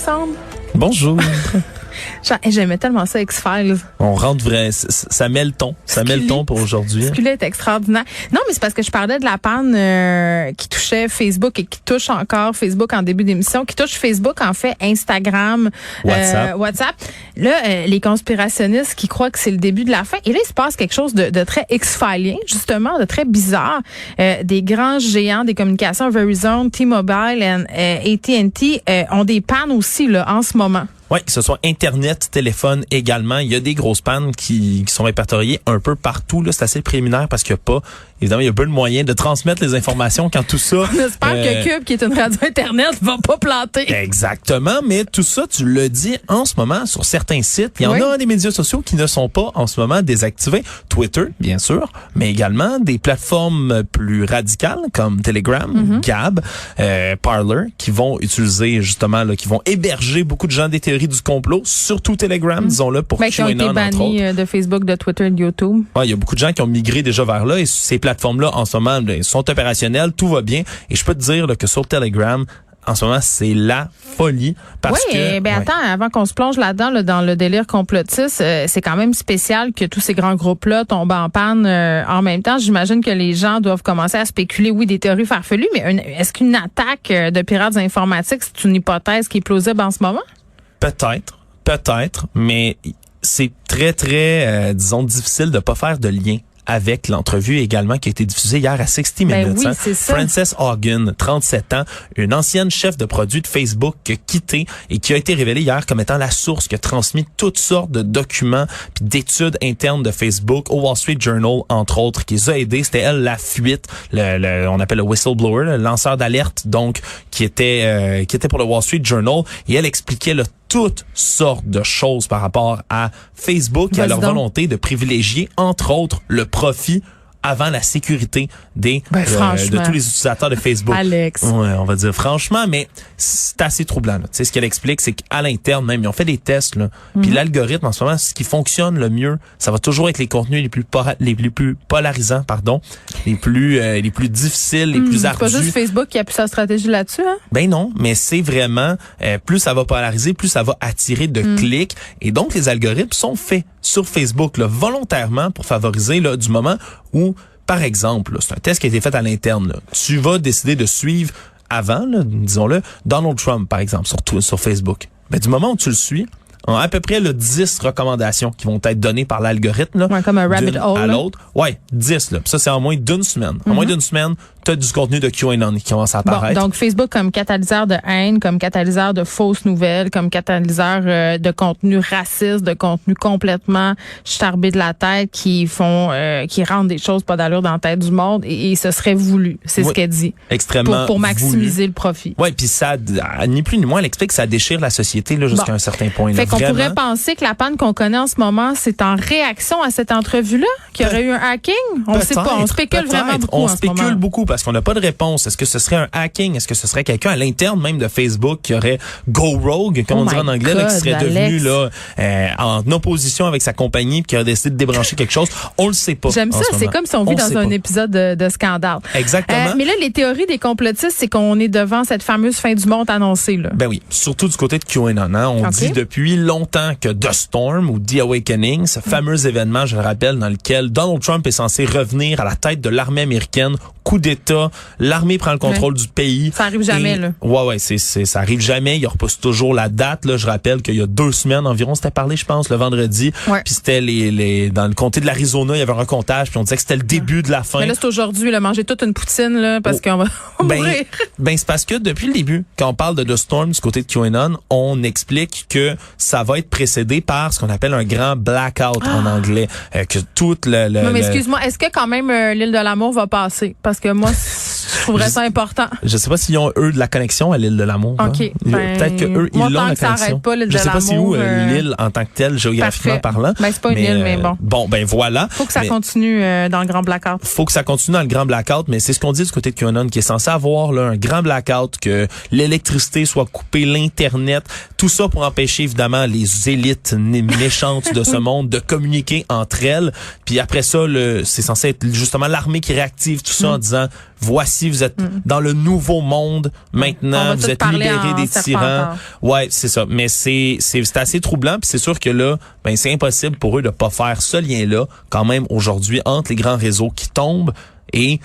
Alexandre. Bonjour. J'aimais tellement ça, X-Files. On rentre vrai, ça met le ton. Ça met le ton pour aujourd'hui. Ce est extraordinaire. Non, mais c'est parce que je parlais de la panne qui touchait Facebook et qui touche encore Facebook en début d'émission, qui touche Facebook, en fait, Instagram, WhatsApp. Là, les conspirationnistes qui croient que c'est le début de la fin. Et là, il se passe quelque chose de très X-Filien, justement, de très bizarre. Des grands géants des communications, Verizon, T-Mobile et AT&T, ont des pannes aussi là en ce moment. Oui, que ce soit Internet, téléphone également. Il y a des grosses pannes qui sont répertoriées un peu partout. Là, c'est assez préliminaire parce qu'il n'y a pas, évidemment, il y a peu de moyens de transmettre les informations quand tout ça... On espère que Cube, qui est une radio Internet, va pas planter. Exactement, mais tout ça, tu le dis en ce moment sur certains sites. Il y en a des médias sociaux qui ne sont pas en ce moment désactivés. Twitter, bien sûr, mais également des plateformes plus radicales comme Telegram, Gab, Parler, qui vont utiliser justement, là, qui vont héberger beaucoup de gens des théories du complot, surtout Telegram, disons-le, pour qui ont été bannis de Facebook, de Twitter, de YouTube. Ouais, il y a beaucoup de gens qui ont migré déjà vers là et ces plateformes-là, en ce moment, sont opérationnelles, tout va bien. Et je peux te dire là, que sur Telegram, en ce moment, c'est la folie parce que... Attends, avant qu'on se plonge là-dedans, là, dans le délire complotiste, c'est quand même spécial que tous ces grands groupes-là tombent en panne en même temps. J'imagine que les gens doivent commencer à spéculer, des théories farfelues, mais est-ce qu'une attaque de pirates informatiques, c'est une hypothèse qui est plausible en ce moment? Peut-être, mais c'est très, très, disons, difficile de pas faire de lien avec l'entrevue également qui a été diffusée hier à 60 Minutes. Oui, c'est ça. Frances Haugen, 37 ans, une ancienne chef de produit de Facebook qui a quitté et qui a été révélée hier comme étant la source qui a transmis toutes sortes de documents puis d'études internes de Facebook au Wall Street Journal, entre autres, qui les a aidés. C'était elle la fuite, on appelle le whistleblower, le lanceur d'alerte, donc qui était pour le Wall Street Journal, et elle expliquait toutes sortes de choses par rapport à Facebook et à leur volonté de privilégier, entre autres, le profit avant la sécurité de tous les utilisateurs de Facebook. Alex. Ouais, on va dire franchement, mais c'est assez troublant. Tu sais, ce qu'elle explique, c'est qu'à l'interne même, ils ont fait des tests, là. Puis l'algorithme, en ce moment, ce qui fonctionne le mieux, ça va toujours être les contenus les plus polarisants, les plus difficiles, les plus ardus. C'est pas juste Facebook qui a pu sa stratégie là-dessus, hein? Ben non, mais c'est vraiment, plus ça va polariser, plus ça va attirer de clics. Et donc, les algorithmes sont faits sur Facebook, là, volontairement pour favoriser, là, du moment où, par exemple, là, c'est un test qui a été fait à l'interne, là, tu vas décider de suivre avant, là, disons-le, Donald Trump, par exemple, sur Facebook. Ben, du moment où tu le suis, à peu près 10 recommandations qui vont être données par l'algorithme, là, comme un rabbit hole à l'autre. Ouais, 10 là. Puis ça, c'est en moins d'une semaine. En moins d'une semaine, tu as du contenu de QAnon qui commence à apparaître. Donc Facebook comme catalyseur de haine, comme catalyseur de fausses nouvelles, comme catalyseur de contenu raciste, de contenu complètement charbé de la tête, qui rendent des choses pas d'allure dans la tête du monde, et ce serait voulu. C'est ce qu'elle dit. Extrêmement pour maximiser le profit. Ouais, puis ça, ni plus ni moins, elle explique que ça déchire la société là, jusqu'à un certain point. Fait qu'on pourrait penser que la panne qu'on connaît en ce moment, c'est en réaction à cette entrevue-là, qu'il y aurait eu un hacking? On ne sait pas. On spécule vraiment beaucoup en ce moment. On spécule beaucoup parce qu'on n'a pas de réponse. Est-ce que ce serait un hacking? Est-ce que ce serait quelqu'un à l'interne même de Facebook qui aurait go rogue, comme on dirait en anglais, là, qui serait devenu là en opposition avec sa compagnie, qui aurait décidé de débrancher quelque chose? On le sait pas. J'aime ça. C'est comme si on vit dans un épisode de scandale. Exactement. Mais là, les théories des complotistes, c'est qu'on est devant cette fameuse fin du monde annoncée, là. Ben oui. Surtout du côté de QAnon. Hein? On dit depuis longtemps que The Storm ou The Awakening, ce fameux événement, je le rappelle, dans lequel Donald Trump est censé revenir à la tête de l'armée américaine, coup d'État, l'armée prend le contrôle du pays. Ça arrive jamais, là. Ouais, ça arrive jamais. Il repousse toujours la date, là. Je rappelle qu'il y a 2 semaines environ, c'était parlé, je pense, le vendredi. Ouais. Puis c'était dans le comté de l'Arizona, il y avait un recomptage, puis on disait que c'était le début de la fin. Mais là, c'est aujourd'hui, là, manger toute une poutine, là, parce qu'on va mourir. Ben, c'est parce que depuis le début, quand on parle de The Storm du côté de QAnon, on explique que ça va être précédé par ce qu'on appelle un grand blackout en anglais, que toute Non, mais excuse-moi, est-ce que quand même l'île de l'amour va passer? Parce que moi, je trouverais ça important. Je sais pas s'ils ont, eux, de la connexion à l'île de l'amour. OK. Hein? Peut-être que eux, ils l'ont, la connexion. Pas, l'île je de sais pas si où l'île en tant que telle, géographiquement parlant. Ben, c'est pas une île, mais bon. Bon, ben voilà. Faut que ça continue dans le grand blackout. Faut que ça continue dans le grand blackout, mais c'est ce qu'on dit du côté de QAnon, qui est censé avoir là, un grand blackout, que l'électricité soit coupée, l'Internet, tout ça pour empêcher évidemment les élites méchantes de ce monde de communiquer entre elles. Puis après ça, c'est censé être justement l'armée qui réactive tout ça en disant voici, vous êtes dans le nouveau monde maintenant, vous êtes libérés des tyrans. Ouais, c'est ça. Mais c'est assez troublant, puis c'est sûr que là, ben c'est impossible pour eux de pas faire ce lien-là, quand même aujourd'hui, entre les grands réseaux qui tombent et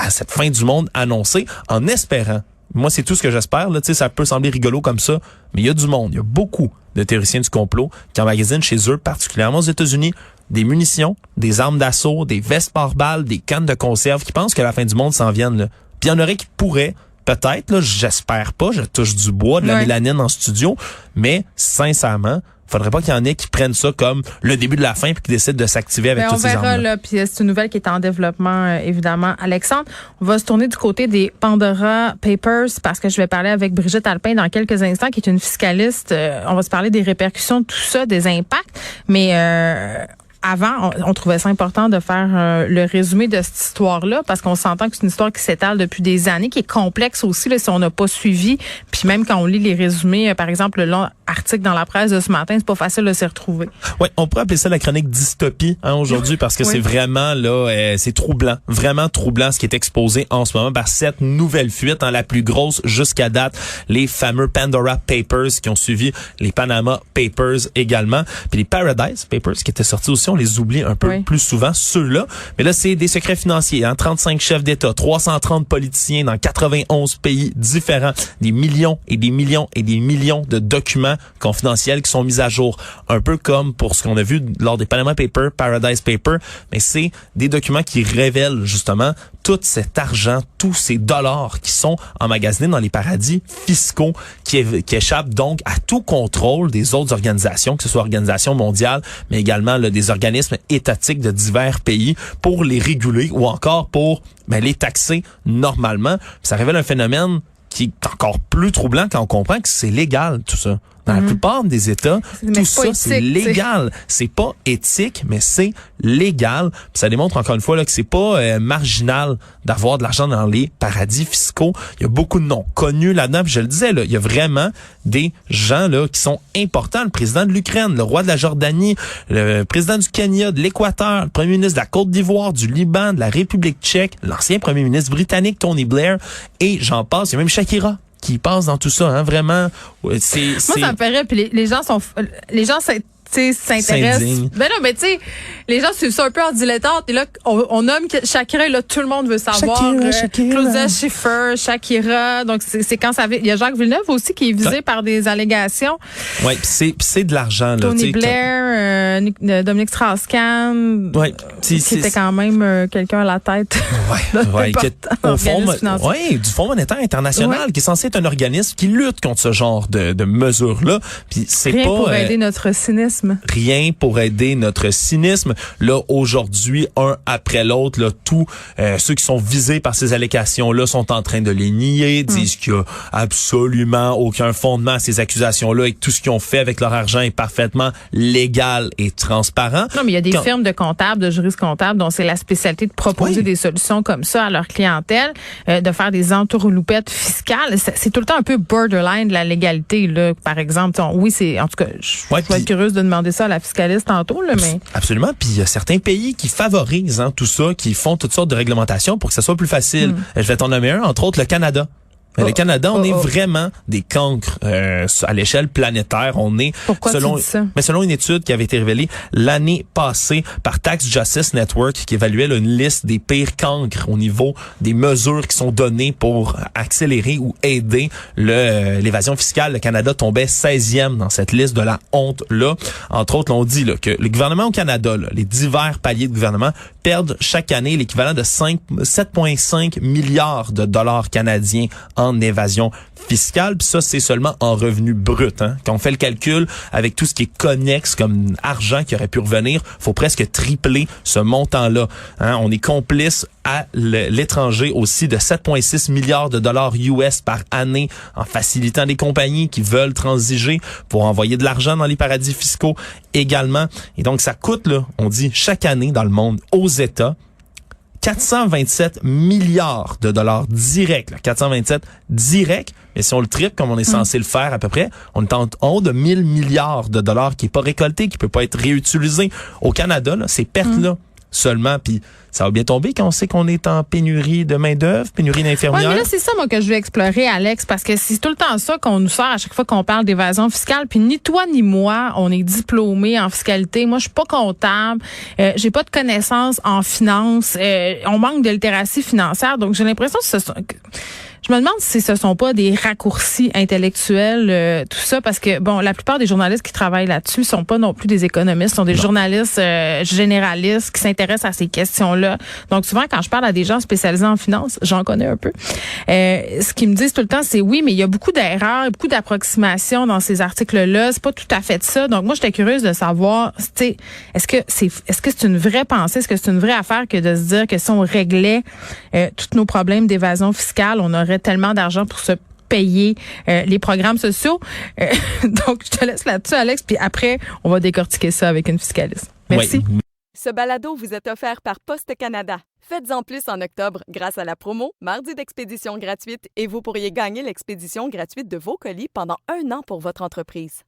cette fin du monde annoncée, en espérant. Moi, c'est tout ce que j'espère. Là, tu sais, ça peut sembler rigolo comme ça, mais il y a du monde, il y a beaucoup de théoriciens du complot qui emmagasinent chez eux, particulièrement aux États-Unis, des munitions, des armes d'assaut, des vestes pare-balles, des cannes de conserve, qui pensent que la fin du monde s'en vienne. Là. Puis il y en aurait qui pourraient, peut-être, là, j'espère pas, je touche du bois, de la mélanine en studio, mais sincèrement, faudrait pas qu'il y en ait qui prennent ça comme le début de la fin puis qui décident de s'activer avec toutes ces armes. On verra, là, puis c'est une nouvelle qui est en développement, évidemment. Alexandre, on va se tourner du côté des Pandora Papers parce que je vais parler avec Brigitte Alpin dans quelques instants, qui est une fiscaliste. On va se parler des répercussions de tout ça, des impacts, mais avant, on trouvait ça important de faire le résumé de cette histoire-là parce qu'on s'entend que c'est une histoire qui s'étale depuis des années, qui est complexe aussi là, si on n'a pas suivi. Puis même quand on lit les résumés, par exemple, le long article dans la presse de ce matin, c'est pas facile de s'y retrouver. Oui, on pourrait appeler ça la chronique dystopie aujourd'hui parce que c'est vraiment là, c'est troublant, vraiment troublant ce qui est exposé en ce moment par cette nouvelle fuite, la plus grosse jusqu'à date, les fameux Pandora Papers qui ont suivi les Panama Papers également, puis les Paradise Papers qui étaient sortis aussi. On les oublie un peu plus souvent, ceux-là. Mais là, c'est des secrets financiers. 35 chefs d'État, 330 politiciens dans 91 pays différents, des millions et des millions et des millions de documents confidentiels qui sont mis à jour. Un peu comme pour ce qu'on a vu lors des Panama Papers, Paradise Papers, mais c'est des documents qui révèlent justement tout cet argent, tous ces dollars qui sont emmagasinés dans les paradis fiscaux qui échappent donc à tout contrôle des autres organisations, que ce soit organisations mondiales, mais également là, des organismes étatiques de divers pays pour les réguler ou encore pour les taxer normalement. Puis ça révèle un phénomène qui est encore plus troublant quand on comprend que c'est légal tout ça. Dans la plupart des États, tout ça, c'est légal. C'est pas éthique, mais c'est légal. Puis ça démontre encore une fois là, que c'est pas marginal d'avoir de l'argent dans les paradis fiscaux. Il y a beaucoup de noms connus là-dedans. Puis je le disais, là, il y a vraiment des gens là qui sont importants. Le président de l'Ukraine, le roi de la Jordanie, le président du Kenya, de l'Équateur, le premier ministre de la Côte d'Ivoire, du Liban, de la République tchèque, l'ancien premier ministre britannique Tony Blair, et j'en passe. Il y a même Shakira qui passe dans tout ça, vraiment. Moi, ça me ferait, puis les gens s'intéressent. Ben non, mais tu sais, les gens suivent ça un peu en dilettante. Et là, on nomme Shakira, et là, tout le monde veut savoir. Shakira. Claudia Schiffer, Shakira. Donc, c'est quand ça... Il y a Jacques Villeneuve aussi qui est visé par des allégations. Oui, puis c'est de l'argent, là. Tony Blair, Dominique Strauss-Kahn. Ouais, qui était quand même quelqu'un à la tête. Au fond, du Fonds monétaire international, qui est censé être un organisme qui lutte contre ce genre de mesures-là. Puis c'est rien pour aider notre cynisme. Rien pour aider notre cynisme. Là, aujourd'hui, un après l'autre, là, tous ceux qui sont visés par ces allégations-là sont en train de les nier, disent qu'il y a absolument aucun fondement à ces accusations-là et que tout ce qu'ils ont fait avec leur argent est parfaitement légal et transparent. Non, mais il y a des firmes de comptables, de juristes comptables, dont c'est la spécialité de proposer des solutions comme ça à leur clientèle, de faire des entourloupettes fiscales. C'est tout le temps un peu borderline de la légalité, là, par exemple. Oui, c'est, en tout cas, je vais être curieuse de demander ça à la fiscaliste tantôt, là, mais... Absolument. Puis il y a certains pays qui favorisent tout ça, qui font toutes sortes de réglementations pour que ça soit plus facile. Je vais t'en nommer un, entre autres le Canada. Le Canada, on est vraiment des cancres à l'échelle planétaire. On est selon une étude qui avait été révélée l'année passée par Tax Justice Network, qui évaluait une liste des pires cancres au niveau des mesures qui sont données pour accélérer ou aider l'évasion fiscale. Le Canada tombait 16e dans cette liste de la honte là. Entre autres, on dit là, que le gouvernement au Canada, là, les divers paliers de gouvernement perdent chaque année l'équivalent de 7,5 milliards de dollars canadiens en évasion fiscale. Puis ça, c'est seulement en revenu brut. Quand on fait le calcul avec tout ce qui est connexe comme argent qui aurait pu revenir, faut presque tripler ce montant-là. On est complice à l'étranger aussi de 7,6 milliards de dollars US par année en facilitant des compagnies qui veulent transiger pour envoyer de l'argent dans les paradis fiscaux également. Et donc, ça coûte, là, on dit, chaque année dans le monde, aux États, 427 milliards de dollars directs. 427 directs. Mais si on le triple comme on est censé le faire à peu près, on est en haut de 1000 milliards de dollars qui est pas récolté, qui peut pas être réutilisé. Au Canada, là, ces pertes-là seulement, puis ça va bien tomber quand on sait qu'on est en pénurie de main-d'œuvre, pénurie d'infirmières. Oui, mais là, c'est ça, moi, que je veux explorer, Alex, parce que c'est tout le temps ça qu'on nous sort à chaque fois qu'on parle d'évasion fiscale. Puis ni toi ni moi, on est diplômés en fiscalité. Moi, je suis pas comptable. J'ai pas de connaissances en finance. On manque de littératie financière. Donc, j'ai l'impression que je me demande si ce sont pas des raccourcis intellectuels, tout ça, parce que, bon, la plupart des journalistes qui travaillent là-dessus sont pas non plus des économistes, sont des journalistes généralistes qui s'intéressent à ces questions-là. Donc, souvent, quand je parle à des gens spécialisés en finance, j'en connais un peu. Ce qu'ils me disent tout le temps, c'est oui, mais il y a beaucoup d'erreurs, beaucoup d'approximations dans ces articles-là. C'est pas tout à fait ça. Donc, moi, j'étais curieuse de savoir, tu sais, est-ce que c'est une vraie pensée, est-ce que c'est une vraie affaire que de se dire que si on réglait tous nos problèmes d'évasion fiscale, on aurait tellement d'argent pour se payer les programmes sociaux. Donc, je te laisse là-dessus, Alex, puis après, on va décortiquer ça avec une fiscaliste. Merci. Oui. Ce balado vous est offert par Poste Canada. Faites-en plus en octobre grâce à la promo Mardi d'expédition gratuite et vous pourriez gagner l'expédition gratuite de vos colis pendant 1 an pour votre entreprise.